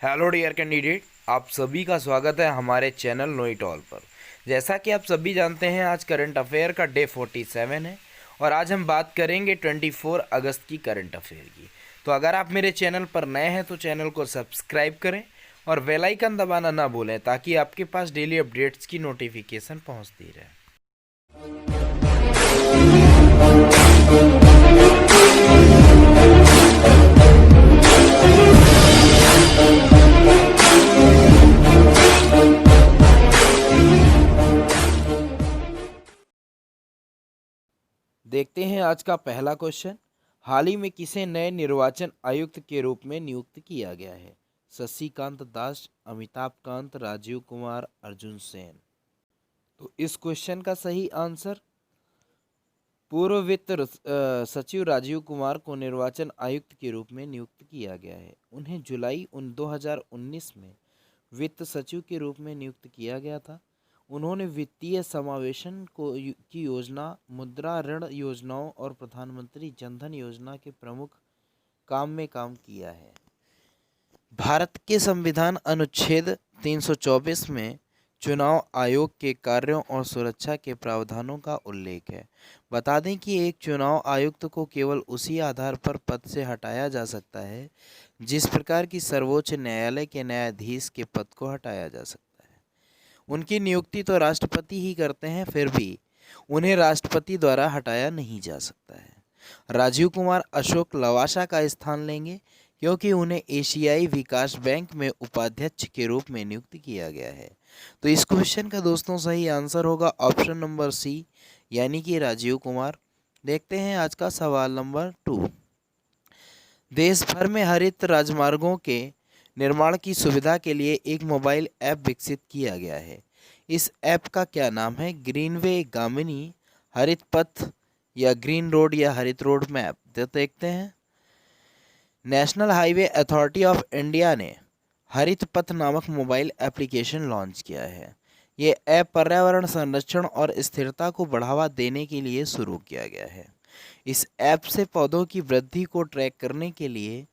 Hello dear candidate, आप सभी का स्वागत है हमारे चैनल नो इट ऑल पर। जैसा कि आप सभी जानते हैं, आज करंट अफेयर का डे 47 है और आज हम बात करेंगे 24 अगस्त की करंट अफेयर की। तो अगर आप मेरे चैनल पर नए हैं तो चैनल को सब्सक्राइब करें और बेल आइकन दबाना ना भूलें ताकि आपके पास डेली अपडेट्स की नोटिफिकेशन पहुंचती रहे। देखते हैं आज का पहला क्वेश्चन। हाल ही में किसे नए निर्वाचन आयुक्त के रूप में नियुक्त किया गया है? शशिकांत दास, अमिताभ कांत, राजीव कुमार, अर्जुन सेन। तो इस क्वेश्चन का सही आंसर पूर्व वित्त सचिव राजीव कुमार को निर्वाचन आयुक्त के रूप में नियुक्त किया गया है। उन्हें जुलाई 2019 में वित्त सचिव के रूप में नियुक्त किया गया था। उन्होंने वित्तीय समावेशन की योजना, मुद्रा ऋण योजनाओं और प्रधानमंत्री जनधन योजना के प्रमुख काम में काम किया है। भारत के संविधान अनुच्छेद 324 में चुनाव आयोग के कार्यों और सुरक्षा के प्रावधानों का उल्लेख है। बता दें कि एक चुनाव आयुक्त को केवल उसी आधार पर पद से हटाया जा सकता है जिस प्रकार की सर्वोच्च न्यायालय के न्यायाधीश के पद को हटाया जा सकता है। उनकी नियुक्ति तो राष्ट्रपति ही करते हैं, फिर भी उन्हें राष्ट्रपति द्वारा हटाया नहीं जा सकता है। राजीव कुमार अशोक लवासा का स्थान लेंगे क्योंकि उन्हें एशियाई विकास बैंक में उपाध्यक्ष के रूप में नियुक्त किया गया है। तो इस क्वेश्चन का दोस्तों सही आंसर होगा ऑप्शन नंबर सी, यानी कि राजीव कुमार। देखते हैं आज का सवाल नंबर 2। देश भर में हरित राजमार्गों के निर्माण की सुविधा के लिए एक मोबाइल ऐप विकसित किया गया है। इस ऐप का क्या नाम है? ग्रीनवे, गामिनी, हरित पथ या ग्रीन रोड या हरित रोड मैप। तो देखते हैं। National highway authority of India ने हरित पथ नामक मोबाइल एप्लीकेशन लॉन्च किया है। ये ऐप पर्यावरण संरक्षण और स्थिरता को बढ़ावा देने के लिए शुरू किया गया है। इस ऐप से पौधों की वृद्धि को ट्रैक करने के लिए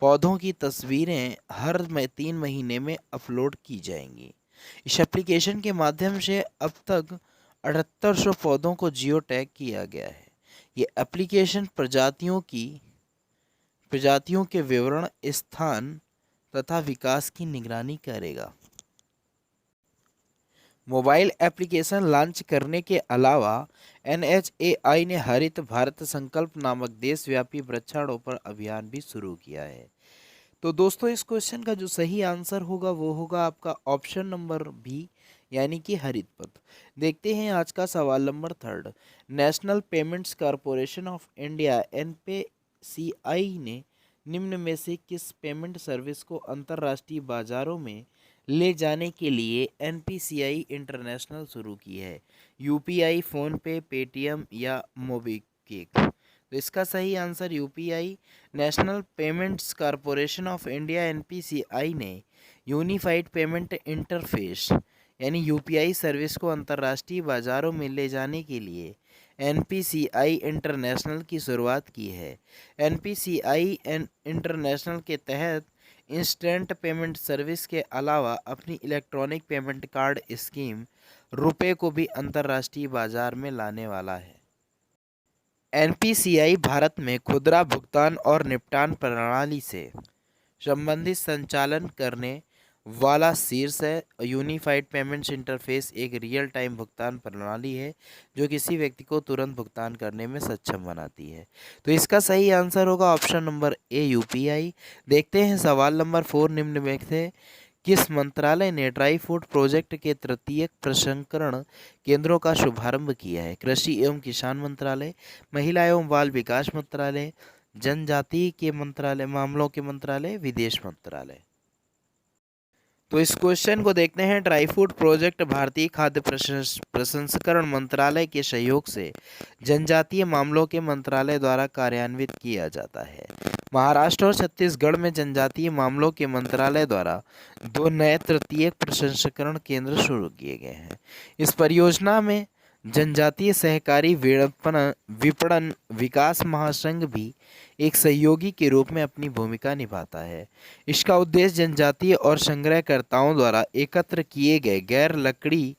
पौधों की तस्वीरें हर 3 महीने में अपलोड की जाएंगी। इस एप्लीकेशन के माध्यम से अब तक 7800 पौधों को जियो टैग किया गया है। ये एप्लीकेशन प्रजातियों के विवरण, स्थान तथा विकास की निगरानी करेगा। मोबाइल एप्लीकेशन लॉन्च करने के अलावा NHAI ने हरित भारत संकल्प नामक देशव्यापी वृक्षारोपण अभियान भी शुरू किया है। तो दोस्तों इस क्वेश्चन का जो सही आंसर होगा वो होगा आपका ऑप्शन नंबर बी, यानी कि हरित पथ। देखते हैं आज का सवाल number 3। National payments corporation of India NPCI ने निम्न में से किस पेमेंट सर्विस को अंतर्राष्ट्रीय बाजारों में ले जाने के लिए NPCI इंटरनेशनल शुरू की है? UPI, फ़ोनपे, पेटीएम या मोबीक्विक। तो इसका सही answer UPI। National payments corporation of India NPCI ने यूनिफाइड पेमेंट इंटरफेस यानी UPI सर्विस को अंतर्राष्ट्रीय बाजारों में ले जाने के लिए NPCI इंटरनेशनल की शुरुआत की है। NPCI इंटरनेशनल के तहत इंस्टेंट पेमेंट सर्विस के अलावा अपनी electronic payment card scheme RuPay को भी अंतर्राष्ट्रीय बाजार में लाने वाला है। NPCI भारत में खुदरा भुगतान और निपटान प्रणाली से संबंधित संचालन करने वाला शीर्ष है। यूनिफाइड पेमेंट्स इंटरफेस एक रियल टाइम भुगतान प्रणाली है जो किसी व्यक्ति को तुरंत भुगतान करने में सक्षम बनाती है। तो इसका सही आंसर होगा ऑप्शन नंबर ए, UPI। देखते हैं सवाल नंबर 4। निम्न में से किस मंत्रालय ने ड्राई फ्रूट प्रोजेक्ट के तृतीयक प्रसंस्करण केंद्रों का शुभारंभ किया है? कृषि एवं किसान मंत्रालय, महिला एवं बाल विकास मंत्रालय, जनजातीय के मंत्रालय मामलों के मंत्रालय, विदेश मंत्रालय। तो इस क्वेश्चन को देखते हैं। ड्राई फ्रूट प्रोजेक्ट भारतीय खाद्य प्रसंस्करण मंत्रालय के सहयोग से जनजातीय मामलों के मंत्रालय द्वारा कार्यान्वित किया जाता है। महाराष्ट्र और छत्तीसगढ़ में जनजातीय मामलों के मंत्रालय द्वारा 2 नए तृतीयक प्रसंस्करण केंद्र शुरू किए गए हैं। इस परियोजना में जनजातीय सहकारी विपणन विपणन विकास महासंघ भी एक सहयोगी के रूप में अपनी भूमिका निभाता है। इसका उद्देश्य जनजातीय और संग्रहकर्ताओं द्वारा एकत्र किए गए गैर लकड़ी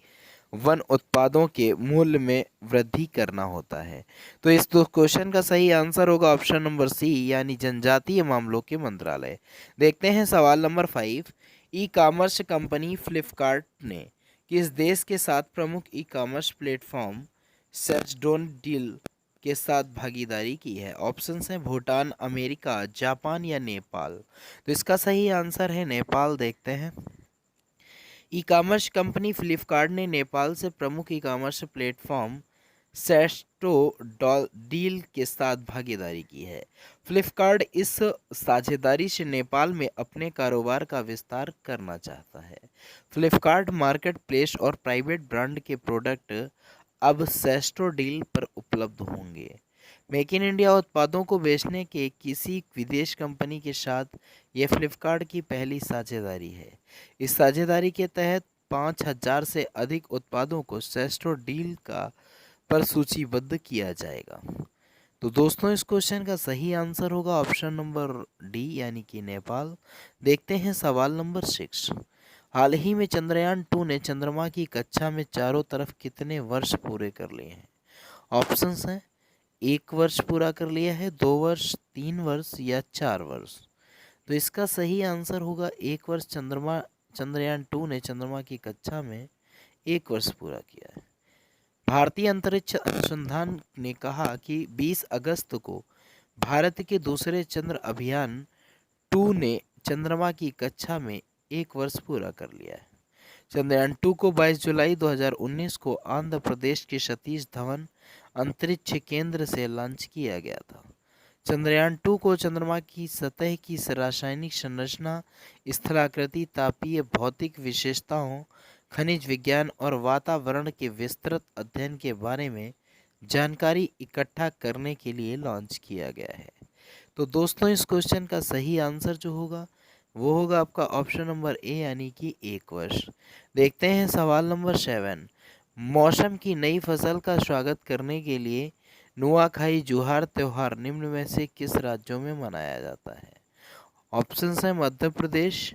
वन उत्पादों के मूल्य में वृद्धि करना होता है। तो इस दो क्वेश्चन का सही आंसर होगा ऑप्शन नंबर सी, यानी जनजातीय मामलों के मंत्रालय। देखते हैं सवाल number 5। E commerce company Flipkart ने किस देश के साथ प्रमुख ई कॉमर्स प्लेटफॉर्म सेजडोन डील के साथ भागीदारी की है? ऑप्शंस हैं भूटान, अमेरिका, जापान या नेपाल। तो इसका सही आंसर है नेपाल। देखते हैं, ई कॉमर्स कंपनी फ्लिपकार्ट ने नेपाल से प्रमुख e commerce platform Sesto deal के साथ भागीदारी की है। फ्लिपकार्ट इस साझेदारी से नेपाल में अपने कारोबार का विस्तार करना चाहता है। फ्लिपकार्ट मार्केट प्लेस और प्राइवेट ब्रांड के प्रोडक्ट अब सेस्टो डील पर उपलब्ध होंगे। मेक इन इंडिया उत्पादों को बेचने के किसी विदेश कंपनी के साथ यह फ्लिपकार्ट की पहली साझेदारी है। इस साझेदारी के तहत 5,000 से अधिक उत्पादों को सेस्टो डील का पर सूचीबद्ध किया जाएगा। तो दोस्तों, इस क्वेश्चन का सही आंसर होगा ऑप्शन नंबर डी, यानी कि नेपाल। देखते हैं सवाल नंबर 6। हाल ही में चंद्रयान 2 ने चंद्रमा की कक्षा में चारों तरफ कितने वर्ष पूरे कर लिए हैं? ऑप्शंस हैं 1 वर्ष पूरा कर लिया है, 2 वर्ष, 3 वर्ष या 4 वर्ष। तो इसका सही आंसर होगा 1 वर्ष। चंद्रयान 2 ने चंद्रमा की कक्षा में 1 वर्ष पूरा किया है। भारतीय अंतरिक्ष अनुसंधान ने कहा कि 20 अगस्त को भारत के दूसरे चंद्र अभियान 2 ने चंद्रमा की कक्षा में 1 वर्ष पूरा कर लिया है। चंद्रयान 2 को 22 जुलाई 2019 को आंध्र प्रदेश के सतीश धवन अंतरिक्ष केंद्र से लॉन्च किया गया था। चंद्रयान 2 को चंद्रमा की सतह की रासायनिक संरचना, स्थलाकृति, तापीय भौतिक विशेषताओं, खनिज विज्ञान और वातावरण के विस्तृत अध्ययन के बारे में जानकारी इकट्ठा करने के लिए लॉन्च किया गया है। तो दोस्तों, इस क्वेश्चन का सही आंसर जो होगा वो होगा आपका ऑप्शन नंबर ए, यानी कि 1 वर्ष। देखते हैं सवाल नंबर 7। मौसम की नई फसल का स्वागत करने के लिए नुआखाई जुहार त्योहार निम्न में से किस राज्यों में मनाया जाता है? ऑप्शंस हैं मध्य प्रदेश,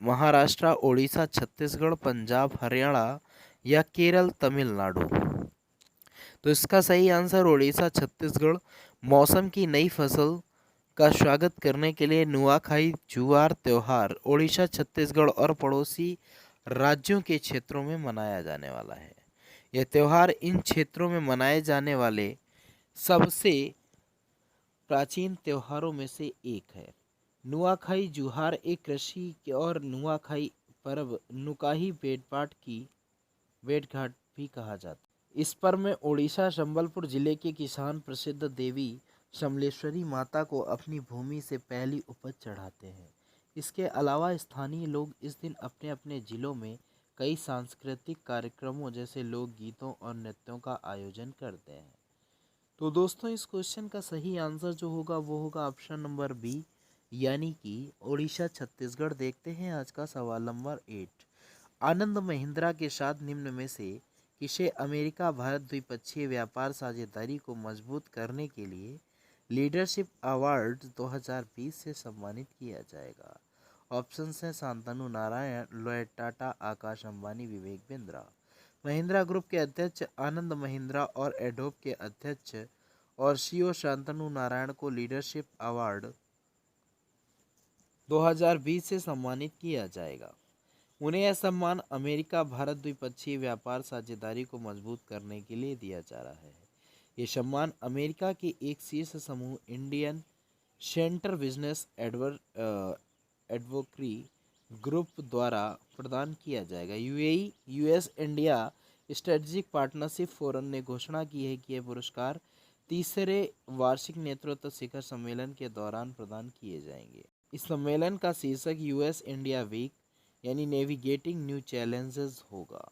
महाराष्ट्र, ओडिशा, छत्तीसगढ़, पंजाब, हरियाणा या केरल, तमिलनाडु। तो इसका सही आंसर ओडिशा, छत्तीसगढ़। मौसम की नई फसल का स्वागत करने के लिए नुआखाई जुआर त्योहार ओडिशा, छत्तीसगढ़ और पड़ोसी राज्यों के क्षेत्रों में मनाया जाने वाला है। यह त्यौहार इन क्षेत्रों में मनाए जाने वाले सबसे प्राचीन त्योहारों में से एक है। नुआखाई जुहार एक कृषि और नुआखाई पर्व नुकाही बेटपाट की बेटघाट भी कहा जाता है। इस पर्व में ओडिशा संबलपुर जिले के किसान प्रसिद्ध देवी समलेश्वरी माता को अपनी भूमि से पहली उपज चढ़ाते हैं। इसके अलावा स्थानीय लोग इस दिन अपने अपने जिलों में कई सांस्कृतिक कार्यक्रमों जैसे लोक गीतों और नृत्यों का आयोजन करते हैं। तो दोस्तों, इस क्वेश्चन का सही आंसर जो होगा वो होगा ऑप्शन नंबर बी, यानी कि ओडिशा, छत्तीसगढ़। देखते हैं आज का सवाल नंबर 8। आनंद महिंद्रा के साथ निम्न में से किसे अमेरिका भारत द्विपक्षीय व्यापार साझेदारी को मजबूत करने के लिए लीडरशिप अवार्ड 2020 से सम्मानित किया जाएगा? ऑप्शंस हैं शांतनु नारायण, लॉयड टाटा, आकाश अंबानी, विवेक बिंद्रा। महिंद्रा ग्रुप के अध्यक्ष आनंद महिंद्रा और एडोब के अध्यक्ष और सीईओ शांतनु नारायण को लीडरशिप अवार्ड 2020 से सम्मानित किया जाएगा। उन्हें यह सम्मान अमेरिका भारत द्विपक्षीय व्यापार साझेदारी को मजबूत करने के लिए दिया जा रहा है। ये सम्मान अमेरिका के एक शीर्ष समूह Indian centre business advocacy group द्वारा प्रदान किया जाएगा। UAE US India strategic partnership forum ने घोषणा की है कि यह पुरस्कार तीसरे वार्षिक नेतृत्व शिखर सम्मेलन के दौरान प्रदान किए जाएंगे। इस सम्मेलन का शीर्षक यूएस इंडिया वीक यानी नेविगेटिंग न्यू चैलेंजेस होगा।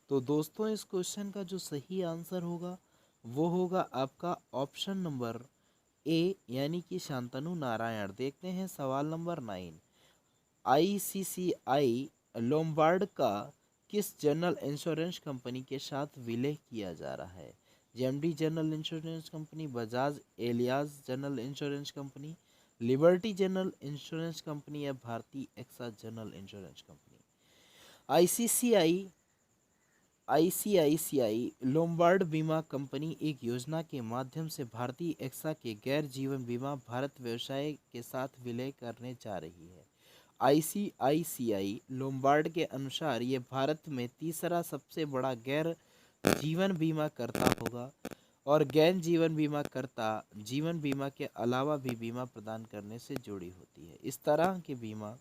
तो दोस्तों, इस क्वेश्चन का जो सही आंसर होगा वो होगा आपका ऑप्शन नंबर ए, यानी कि शांतनु नारायण। देखते हैं सवाल नंबर 9। आईसीसीआई लोम्बार्ड का किस जनरल इंश्योरेंस कंपनी के साथ विलय किया जा रहा है? JMD general insurance company, Bajaj Allianz general insurance company, Liberty general insurance company या Bharti AXA general insurance company. ICICI Lombard बीमा कंपनी एक योजना के माध्यम से भारतीय एक्सा के गैर जीवन बीमा भारत व्यवसाय के साथ विलय करने जा रही है। आईसीआईसीआई लोम्बार्ड के अनुसार ये भारत में तीसरा सबसे बड़ा गैर जीवन बीमा करता होगा और गैर जीवन बीमा के अलावा भी बीमा प्रदान करने से जुड़ी होती है। इस तरह के बीमा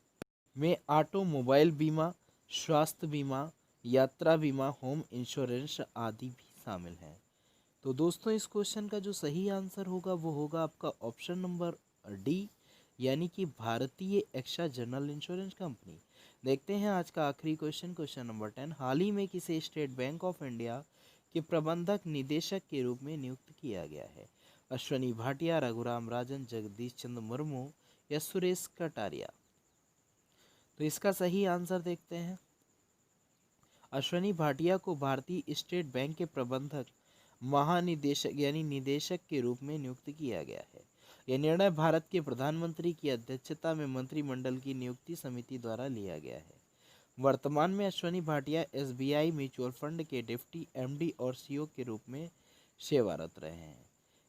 में ऑटोमोबाइल बीमा, स्वास्थ्य बीमा, यात्रा बीमा, होम इंश्योरेंस आदि भी शामिल हैं। तो दोस्तों इस क्वेश्चन का जो सही आंसर होगा वो होगा आपका ऑप्शन नंबर डी, यानी कि भारतीय एक्सा जनरल इंश्योरेंस कंपनी। देखते हैं आज का आखिरी क्वेश्चन, क्वेश्चन नंबर 10। हाल ही में किसे स्टेट बैंक ऑफ इंडिया के प्रबंधक निदेशक के रूप में नियुक्त किया गया है? अश्वनी भाटिया, रघुराम राजन, जगदीश चंद्र मुर्मू या सुरेश कटारिया? तो इसका सही आंसर देखते हैं। अश्वनी भाटिया को भारतीय स्टेट बैंक के प्रबंधक महानिदेशक यानी निदेशक के रूप में नियुक्त किया गया है। यह निर्णय भारत के प्रधानमंत्री की अध्यक्षता में मंत्रिमंडल की नियुक्ति समिति द्वारा लिया गया है। वर्तमान में Ashwani Bhatia SBI mutual fund के डिप्टी एमडी और सीईओ के रूप में सेवारत रहे हैं।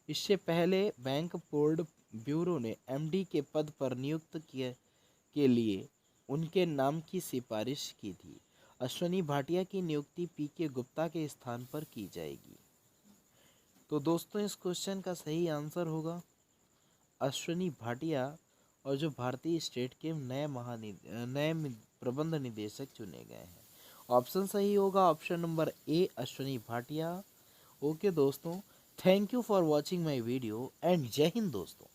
इससे पहले बैंक बोर्ड ब्यूरो ने एमडी के पद पर नियुक्त के लिए उनके नाम की सिफारिश की थी। अश्वनी भाटिया की नियुक्ति पीके गुप्ता के स्थान पर की जाएगी। तो दोस्तों इस क्वेश्चन का सही आंसर होगा अश्वनी भाटिया, और जो भारतीय स्टेट के नए प्रबंध निदेशक चुने गए हैं। ऑप्शन सही होगा option number A, Ashwani Bhatia. Okay दोस्तों, thank you for watching my video and जय हिंद दोस्तों।